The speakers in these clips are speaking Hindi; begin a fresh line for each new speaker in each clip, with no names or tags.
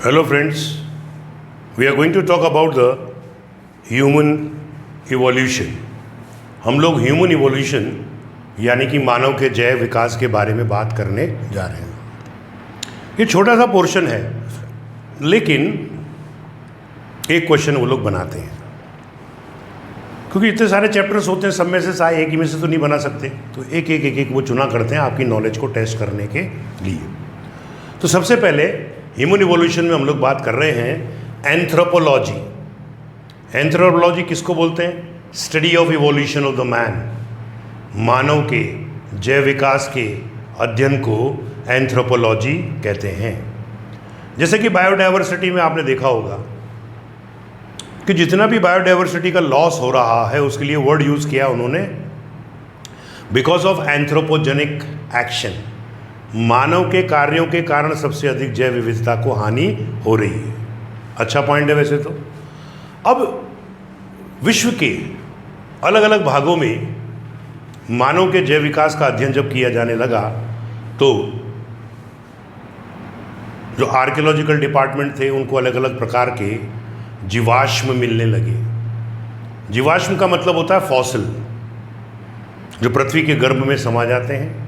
Hello friends, we are going to talk about the human evolution. हम लोग ह्यूमन इवोल्यूशन यानी कि मानव के जैव विकास के बारे में बात करने जा रहे हैं। ये छोटा सा पोर्शन है, लेकिन एक क्वेश्चन वो लोग बनाते हैं, क्योंकि इतने सारे चैप्टर्स होते हैं, सब में से एक ही में से तो नहीं बना सकते, तो एक वो चुना करते हैं आपकी नॉलेज को टेस्ट करने के लिए। तो सबसे पहले ह्यूमन इवोल्यूशन में हम लोग बात कर रहे हैं एंथ्रोपोलॉजी। एंथ्रोपोलॉजी किसको बोलते हैं? Study of evolution of the man. मानव के जैव विकास के अध्ययन को एंथ्रोपोलॉजी कहते हैं। जैसे कि बायोडाइवर्सिटी में आपने देखा होगा कि जितना भी बायोडाइवर्सिटी का लॉस हो रहा है, उसके लिए वर्ड यूज़ किया उन्होंने बिकॉज ऑफ एंथ्रोपोजेनिक एक्शन। मानव के कार्यों के कारण सबसे अधिक जैव विविधता को हानि हो रही है। अच्छा पॉइंट है वैसे तो। अब विश्व के अलग अलग भागों में मानव के जैव विकास का अध्ययन जब किया जाने लगा, तो जो आर्कियोलॉजिकल डिपार्टमेंट थे उनको अलग अलग प्रकार के जीवाश्म मिलने लगे। जीवाश्म का मतलब होता है फॉसिल, जो पृथ्वी के गर्भ में समा जाते हैं,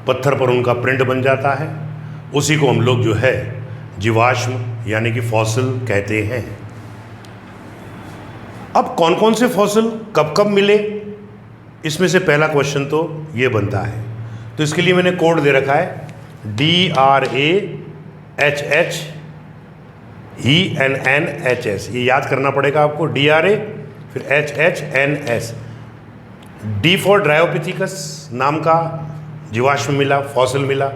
पत्थर पर उनका प्रिंट बन जाता है, उसी को हम लोग जो है जीवाश्म यानी कि फॉसिल कहते हैं। अब कौन कौन से फॉसिल कब कब मिले, इसमें से पहला क्वेश्चन तो ये बनता है। तो इसके लिए मैंने कोड दे रखा है DRAHHENNHS। ये याद करना पड़ेगा आपको, DRA फिर HHNS। D फॉर ड्रायोपिथिकस नाम का जीवाश्म मिला, फॉसिल मिला।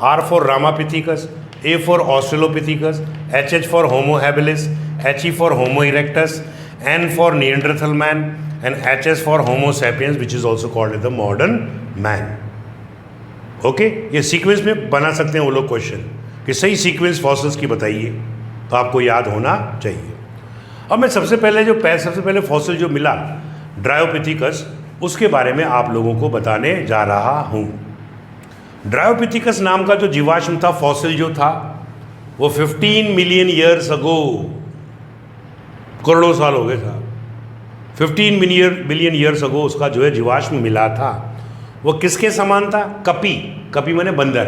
R for Ramapithecus, A for Australopithecus, HH for Homo habilis, HE for homo erectus, N for Neanderthal man and HS for Homo sapiens which is also called the modern man. Okay, ये सीक्वेंस में बना सकते हैं वो लोग क्वेश्चन कि सही सीक्वेंस फॉसिल्स की बताइए, तो आपको याद होना चाहिए। अब मैं सबसे पहले फॉसिल जो मिला ड्रायोपिथिकस, उसके बारे में आप लोगों को बताने जा रहा हूँ। ड्रायोपिथिकस नाम का जो जीवाश्म था, फॉसिल जो था, वो 15 मिलियन ईयर्स अगो, करोड़ों साल हो गए था, 15 मिलियन ईयर्स अगो उसका जो है जीवाश्म मिला था। वो किसके समान था? कपी माने बंदर,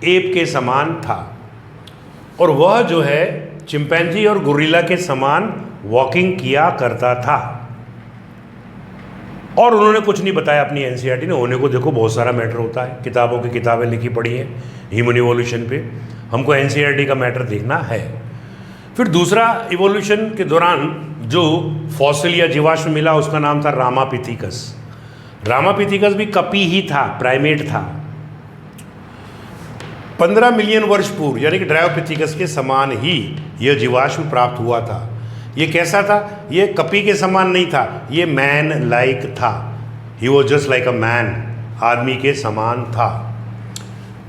एप के समान था। और वह जो है चिंपैंजी और गोरिल्ला के समान वॉकिंग किया करता था। और उन्होंने कुछ नहीं बताया अपनी एनसीईआरटी ने। होने को देखो बहुत सारा मैटर होता है, किताबों की किताबें लिखी पड़ी हैं ह्यूमन इवोल्यूशन पे, हमको एनसीईआरटी का मैटर देखना है। फिर दूसरा इवोल्यूशन के दौरान जो फॉसिल या जीवाश्म मिला, उसका नाम था रामापिथिकस। रामापिथिकस भी कपी ही था, प्राइमेट था। 15 मिलियन वर्ष पूर्व यानी कि ड्रायोपिथिकस के समान ही यह जीवाश्म प्राप्त हुआ था। ये कैसा था? ये कपी के समान नहीं था, ये मैन लाइक था। He was just like a man, आदमी के समान था।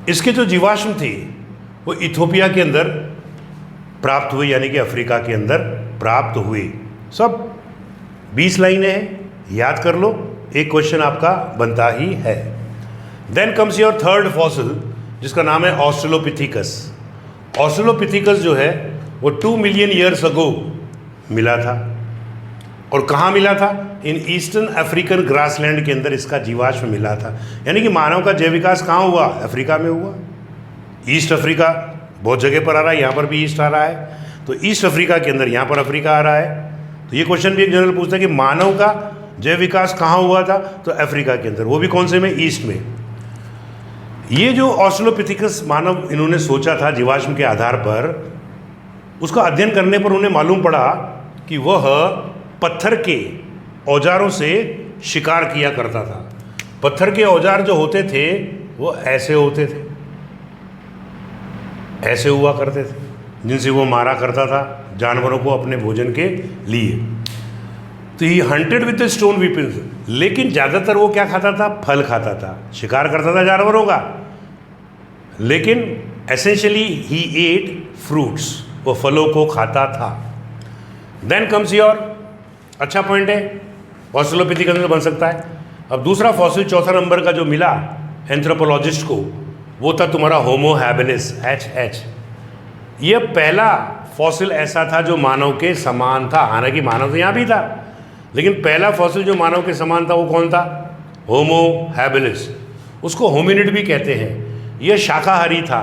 इसके जो जीवाश्म थे वो इथोपिया के अंदर प्राप्त हुए, यानी कि अफ्रीका के अंदर प्राप्त हुए। सब 20 लाइनें हैं, याद कर लो, एक क्वेश्चन आपका बनता ही है। Then comes your third fossil, जिसका नाम है ऑस्ट्रेलोपिथिकस। ऑस्ट्रेलोपिथिकस जो है वो 2 मिलियन ईयर्स अगो मिला था। और कहाँ मिला था? इन ईस्टर्न अफ्रीकन ग्रासलैंड के अंदर इसका जीवाश्म मिला था। यानी कि मानव का जैव विकास कहाँ हुआ? अफ्रीका में हुआ। ईस्ट अफ्रीका बहुत जगह पर आ रहा है, यहाँ पर भी ईस्ट आ रहा है, तो ईस्ट अफ्रीका के अंदर यहाँ पर अफ्रीका आ रहा है। तो ये क्वेश्चन भी एक जनरल पूछता है कि मानव का जैव विकास कहाँ हुआ था? तो अफ्रीका के अंदर, वो भी कौन से में? ईस्ट में। ये जो ऑस्ट्रेलोपिथिकस मानव इन्होंने सोचा था जीवाश्म के आधार पर, उसका अध्ययन करने पर उन्हें मालूम पड़ा कि वह पत्थर के औजारों से शिकार किया करता था। पत्थर के औजार जो होते थे वो ऐसे होते थे, ऐसे हुआ करते थे, जिनसे वो मारा करता था जानवरों को अपने भोजन के लिए। तो he hunted with the stone weapons. लेकिन ज़्यादातर वो क्या खाता था? फल खाता था, शिकार करता था जानवरों का, लेकिन एसेंशियली ही एट फ्रूट्स, वो फलों को खाता था। देन कम्स योर, अच्छा पॉइंट है, ऑस्ट्रेलोपिथिकस बन सकता है। अब दूसरा फॉसिल चौथा नंबर का जो मिला एंथ्रोपोलॉजिस्ट को, वो था तुम्हारा होमो हैबिलिस, HH। ये पहला फॉसिल ऐसा था जो मानव के समान था। हालांकि मानव तो यहाँ भी था, लेकिन पहला फॉसिल जो मानव के समान था वो कौन था? Homo habilis. उसको होमिनिड भी कहते हैं। यह शाकाहारी था।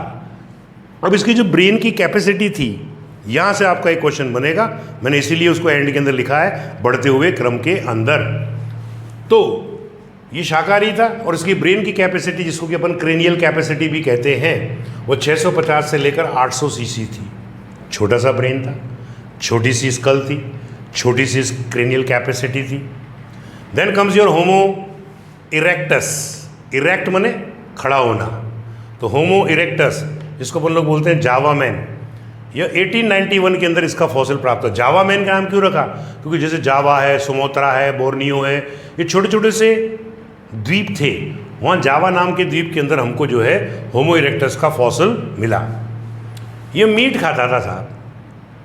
अब इसकी जो ब्रेन की कैपेसिटी थी, यहाँ से आपका एक क्वेश्चन बनेगा, मैंने इसीलिए उसको एंड के अंदर लिखा है बढ़ते हुए क्रम के अंदर। तो ये शाकाहारी था और इसकी ब्रेन की कैपेसिटी, जिसको कि अपन क्रेनियल कैपेसिटी भी कहते हैं, वो 650 से लेकर 800 सीसी थी। छोटा सा ब्रेन था, छोटी सी स्कल थी, छोटी सी क्रेनियल कैपेसिटी थी। Then comes your Homo erectus. Erect मने खड़ा होना, तो होमो इरेक्टस, जिसको अपन लोग बोलते हैं जावा मैन। यह 1891 के अंदर इसका फॉसिल प्राप्त हुआ। जावा मैन का नाम क्यों रखा? क्योंकि जैसे जावा है, सुमात्रा है, बोर्नियो है, ये छोटे छोटे से द्वीप थे। वहाँ जावा नाम के द्वीप के अंदर हमको जो है होमो इरेक्टस का फॉसिल मिला। ये मीट खाता था साहब।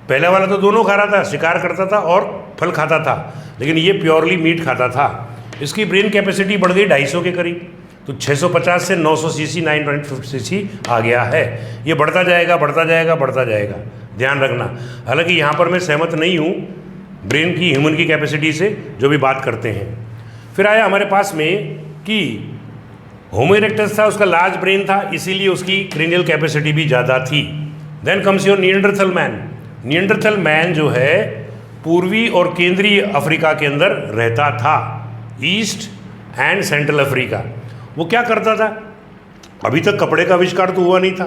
पहले वाला तो दोनों खा रहा था, शिकार करता था और फल खाता था, लेकिन ये प्योरली मीट खाता था। इसकी ब्रेन कैपेसिटी बढ़ गई 250 के करीब, तो 650 से 900 सीसी, 950 सीसी आ गया है। ये बढ़ता जाएगा, बढ़ता जाएगा, बढ़ता जाएगा, ध्यान रखना। हालांकि यहाँ पर मैं सहमत नहीं हूँ ब्रेन की, ह्यूमन की कैपेसिटी से जो भी बात करते हैं। फिर आया हमारे पास में कि होमो इरेक्टस था, उसका लार्ज ब्रेन था, इसीलिए उसकी क्रेनियल कैपेसिटी भी ज़्यादा थी। Then comes your Neanderthal man. Neanderthal man जो है पूर्वी और केंद्रीय अफ्रीका के अंदर रहता था, ईस्ट एंड सेंट्रल अफ्रीका। वो क्या करता था? अभी तक कपड़े का आविष्कार तो हुआ नहीं था,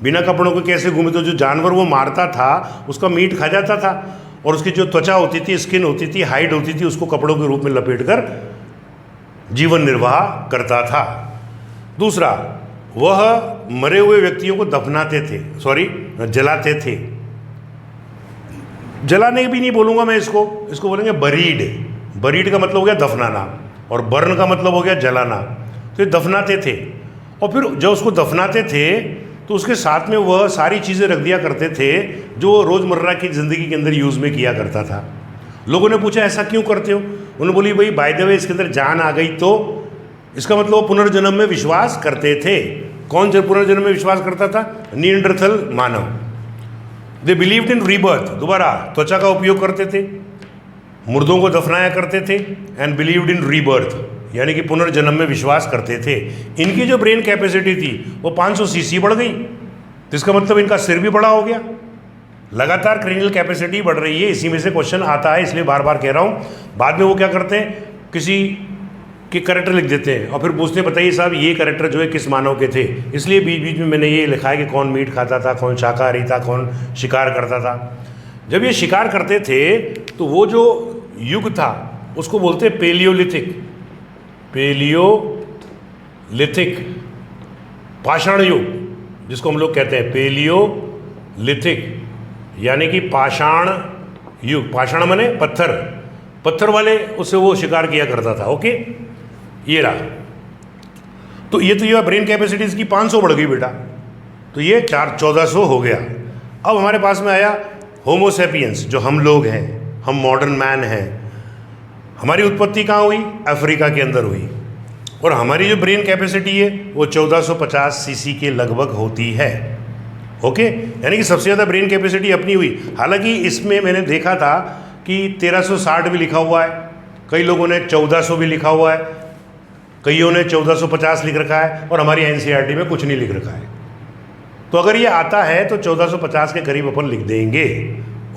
बिना कपड़ों के कैसे घूमे? तो जो जानवर वो मारता था उसका मीट खा जाता था, और उसकी जो त्वचा होती थी, स्किन होती थी, हाइड होती थी, उसको कपड़ों के रूप में लपेटकर जीवन निर्वाह करता था। दूसरा, वह मरे हुए व्यक्तियों को दफनाते थे, जलाते थे। जलाने भी नहीं बोलूँगा मैं इसको बोलेंगे बरीड। बरीड का मतलब हो गया दफनाना, और बर्न का मतलब हो गया जलाना। तो ये दफनाते थे, और फिर जब उसको दफनाते थे तो उसके साथ में वह सारी चीज़ें रख दिया करते थे जो रोज़मर्रा की ज़िंदगी के अंदर यूज़ में किया करता था। लोगों ने पूछा ऐसा क्यों करते हो? उन्होंने बोली भाई बाय द वे इसके अंदर जान आ गई तो इसका मतलब वो पुनर्जन्म में विश्वास करते थे। कौन से पुनर्जन्म में विश्वास करता था? Neanderthal Manav. They believed in rebirth. दोबारा त्वचा का उपयोग करते थे, मुर्दों को दफनाया करते थे, एंड बिलीव्ड इन रीबर्थ, यानी कि पुनर्जन्म में विश्वास करते थे। इनकी जो ब्रेन कैपेसिटी थी वो 500 सीसी बढ़ गई, तो इसका मतलब इनका सिर भी बड़ा हो गया। लगातार क्रेनियल कैपेसिटी बढ़ रही है, इसी में से क्वेश्चन आता है, इसलिए बार बार कह रहा हूँ। बाद में वो क्या करते हैं, किसी के कैरेक्टर लिख देते हैं और फिर पूछते हैं बताइए साहब ये कैरेक्टर जो है किस मानव के थे। इसलिए बीच बीच में मैंने ये लिखा है कि कौन मीट खाता था, कौन शाकाहारी था, कौन शिकार करता था। जब ये शिकार करते थे तो वो जो युग था उसको बोलते हैं पेलियोलिथिक। पेलियोलिथिक, पाषाण युग जिसको हम लोग कहते हैं पेलियोलिथिक, यानी कि पाषाण युग। पाषाण माने पत्थर, पत्थर वाले उससे वो शिकार किया करता था। ओके, ये रहा। तो ये ब्रेन कैपेसिटी इसकी 500 बढ़ गई बेटा, तो ये 1400 हो गया। अब हमारे पास में आया होमोसेपियंस, जो हम लोग हैं, हम मॉडर्न मैन हैं। हमारी उत्पत्ति कहाँ हुई? अफ्रीका के अंदर हुई, और हमारी जो ब्रेन कैपेसिटी है वो 1450 सीसी के लगभग होती है। ओके, यानी कि सबसे ज़्यादा ब्रेन कैपेसिटी अपनी हुई। हालांकि इसमें मैंने देखा था कि 1360 भी लिखा हुआ है, कई लोगों ने 1400 भी लिखा हुआ है, कईयों ने 1450 लिख रखा है, और हमारी एनसीईआरटी में कुछ नहीं लिख रखा है। तो अगर ये आता है तो 1450 के करीब अपन लिख देंगे।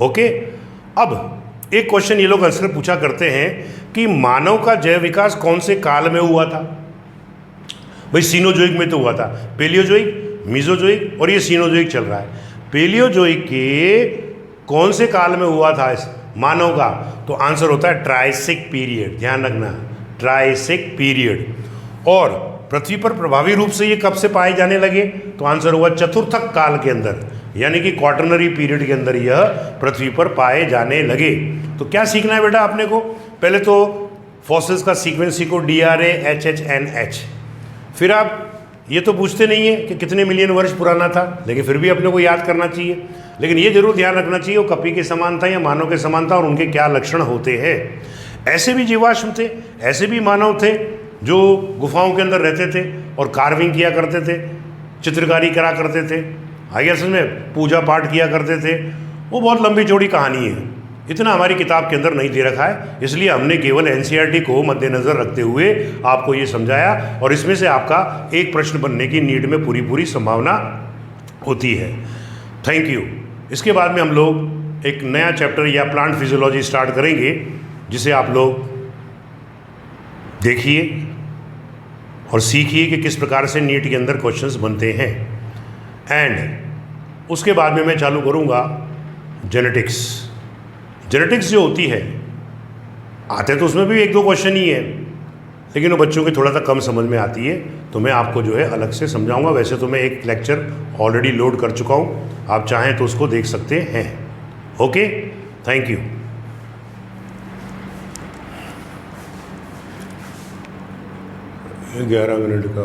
ओके, अब एक क्वेश्चन ये लोग आंसर पूछा करते हैं कि मानव का जैव विकास कौन से काल में हुआ था? भाई सीनोजोइक में तो हुआ था, पेलियोजोइक, मीजोजोइक, और ये सीनोजोइक चल रहा है। पेलियोजोइक के कौन से काल में हुआ था इस मानव का? तो आंसर होता है ट्राइसिक पीरियड। ध्यान रखना, ट्राइसिक पीरियड। और पृथ्वी पर प्रभावी रूप से ये कब से पाए जाने लगे? तो आंसर हुआ चतुर्थक काल के अंदर, यानी कि क्वाटरनरी पीरियड के अंदर यह पृथ्वी पर पाए जाने लगे। तो क्या सीखना है बेटा आपने को? पहले तो फॉसिल्स का सीक्वेंस सीखो, DRA HHNH। फिर आप ये तो पूछते नहीं है कि कितने मिलियन वर्ष पुराना था, लेकिन फिर भी अपने को याद करना चाहिए। लेकिन ये जरूर ध्यान रखना चाहिए वो कपी के समान था या मानव के समान था, और उनके क्या लक्षण होते हैं। ऐसे भी जीवाश्म थे, ऐसे भी मानव थे जो गुफाओं के अंदर रहते थे और कार्विंग किया करते थे, चित्रकारी करा करते थे, आई गेस में पूजा पाठ किया करते थे। वो बहुत लंबी चौड़ी कहानी है, इतना हमारी किताब के अंदर नहीं दे रखा है, इसलिए हमने केवल एनसीईआरटी को मद्देनज़र रखते हुए आपको ये समझाया, और इसमें से आपका एक प्रश्न बनने की नीट में पूरी पूरी संभावना होती है। Thank you. इसके बाद में हम लोग एक नया चैप्टर या प्लांट फिजियोलॉजी स्टार्ट करेंगे, जिसे आप लोग देखिए और सीखिए कि किस प्रकार से नीट के अंदर क्वेश्चंस बनते हैं। एंड उसके बाद में मैं चालू करूँगा जेनेटिक्स। जेनेटिक्स जो होती है, आते तो उसमें भी एक दो क्वेश्चन ही है, लेकिन वो बच्चों की थोड़ा सा कम समझ में आती है, तो मैं आपको जो है अलग से समझाऊंगा। वैसे तो मैं एक लेक्चर ऑलरेडी लोड कर चुका हूँ, आप चाहें तो उसको देख सकते हैं। Okay, thank you. 11 मिनट का